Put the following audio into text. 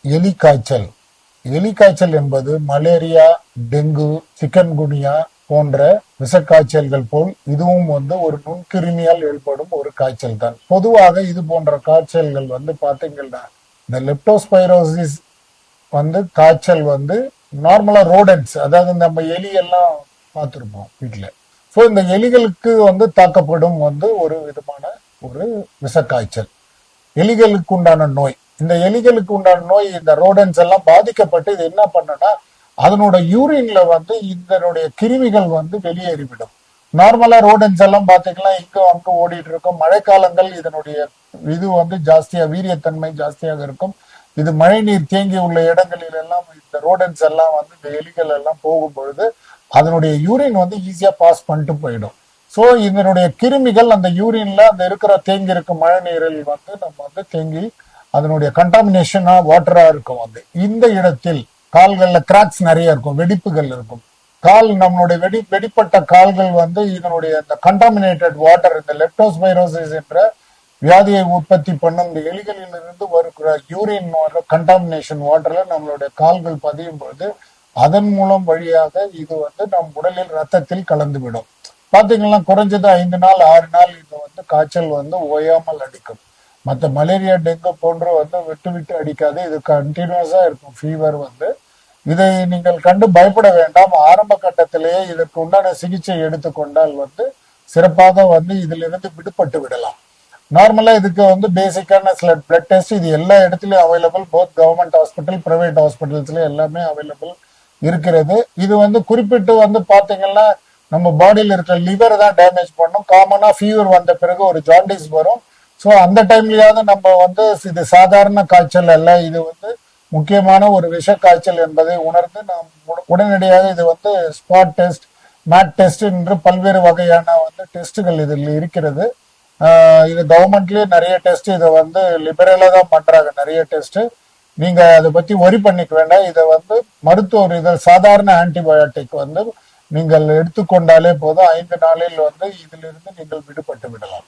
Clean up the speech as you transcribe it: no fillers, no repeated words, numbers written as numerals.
எலி காய்ச்சல். எலி காய்ச்சல் என்பது மலேரியா, டெங்கு, சிக்கன்குனியா போன்ற விஷக்காய்ச்சல்கள் போல் இதுவும் ஒரு நுண்கிருமியால் ஏற்படும் ஒரு காய்ச்சல் தான். பொதுவாக இது போன்ற காய்ச்சல்கள் பாத்தீங்கன்னா இந்த லெப்டோஸ்பைரோசிஸ் காய்ச்சல் நார்மலா ரோடன்ஸ், அதாவது நம்ம எலி எல்லாம் பார்த்திருப்போம் வீட்டுல. சோ இந்த எலிகளுக்கு தாக்கப்படும் ஒரு விதமான ஒரு விஷக்காய்ச்சல், எலிகளுக்கு உண்டான நோய். இந்த எலிகளுக்கு உண்டான நோய், இந்த ரோடன்ஸ் எல்லாம் பாதிக்கப்பட்டு இது என்ன பண்ணுனா அதனோட யூரின்ல இதனுடைய கிருமிகள் வெளியேறிவிடும். நார்மலா ரோடன்ஸ் எல்லாம் பாத்தீங்கன்னா இங்க அங்க ஓடிட்டு இருக்கும். மழைக்காலங்கள் இதனுடைய இது ஜாஸ்தியா, வீரியத்தன்மை ஜாஸ்தியாக இருக்கும். இது மழை நீர் தேங்கி உள்ள இடங்களில் எல்லாம் இந்த ரோடன்ஸ் எல்லாம் இந்த எலிகள் எல்லாம் போகும் பொழுது அதனுடைய யூரின் ஈஸியா பாஸ் பண்ணிட்டு போயிடும். சோ இதனுடைய கிருமிகள் அந்த யூரின்ல அந்த இருக்கிற தேங்கி இருக்கும் மழை நீரில் நம்ம தேங்கி அதனுடைய கண்டாமினேஷனா வாட்டரா இருக்கும். இந்த இடத்தில் கால்கள்ல கிராக்ஸ் நிறைய இருக்கும், வெடிப்புகள் இருக்கும். கால் நம்மளுடைய வெடிப்பட்ட கால்கள் இதனுடைய அந்த கண்டாமினேட்டட் வாட்டர், இந்த லெப்டோஸ்பைரோசிஸ் என்ற வியாதியை உற்பத்தி பண்ணும் இந்த எலிகளில் இருந்து வருகிற யூரின் கண்டாமினேஷன் வாட்டர்ல நம்மளுடைய கால்கள் பதியும் பொழுது அதன் மூலம் வழியாக இது நம் உடலில் ரத்தத்தில் கலந்துவிடும். பாத்தீங்கன்னா குறைஞ்சது 5 நாள் 6 நாள் இது காய்ச்சல் ஓயாமல் அடிக்கும். மற்ற மலேரியா, டெங்கு போன்று விட்டு விட்டு அடிக்காது, இது கண்டினியூஸா இருக்கும் ஃபீவர். இதை நீங்கள் கண்டு பயப்பட வேண்டாம். ஆரம்ப கட்டத்திலேயே இதற்கு உண்டான சிகிச்சை எடுத்துக்கொண்டால் சிறப்பாக இதிலிருந்து விடுபட்டு விடலாம். நார்மலா இதுக்கு பேசிக்கான சில பிளட் டெஸ்ட் இது எல்லா இடத்துலயும் available, both government hospital, private ஹாஸ்பிட்டல்ஸ்ல எல்லாமே அவைலபிள் இருக்கிறது. இது குறிப்பிட்டு பாத்தீங்கன்னா நம்ம பாடியில் இருக்கிற லிவர் தான் டேமேஜ் பண்ணும். காமனா ஃபீவர் வந்த பிறகு ஒரு ஜாண்டிஸ் வரும். ஸோ அந்த டைம்லயாவது நம்ம இது சாதாரண காய்ச்சல் அல்ல, இது முக்கியமான ஒரு விஷ காய்ச்சல் என்பதை உணர்ந்து நாம் உடனடியாக இது ஸ்பாட் டெஸ்ட், மேட் டெஸ்ட் என்று பல்வேறு வகையான டெஸ்ட்டுகள் இதில் இருக்கிறது. இது கவர்மெண்ட்லயே நிறைய டெஸ்ட் இதை லிபரலா தான் பண்றாங்க, நிறைய டெஸ்ட். நீங்க அதை பத்தி ஒரி பண்ணிக்க வேண்டாம். இதை மருத்துவர் இதை சாதாரண ஆன்டிபயோட்டிக் நீங்கள் எடுத்துக்கொண்டாலே போதும். 5 நாளில் இதிலிருந்து நீங்கள் விடுபட்டு விடலாம்.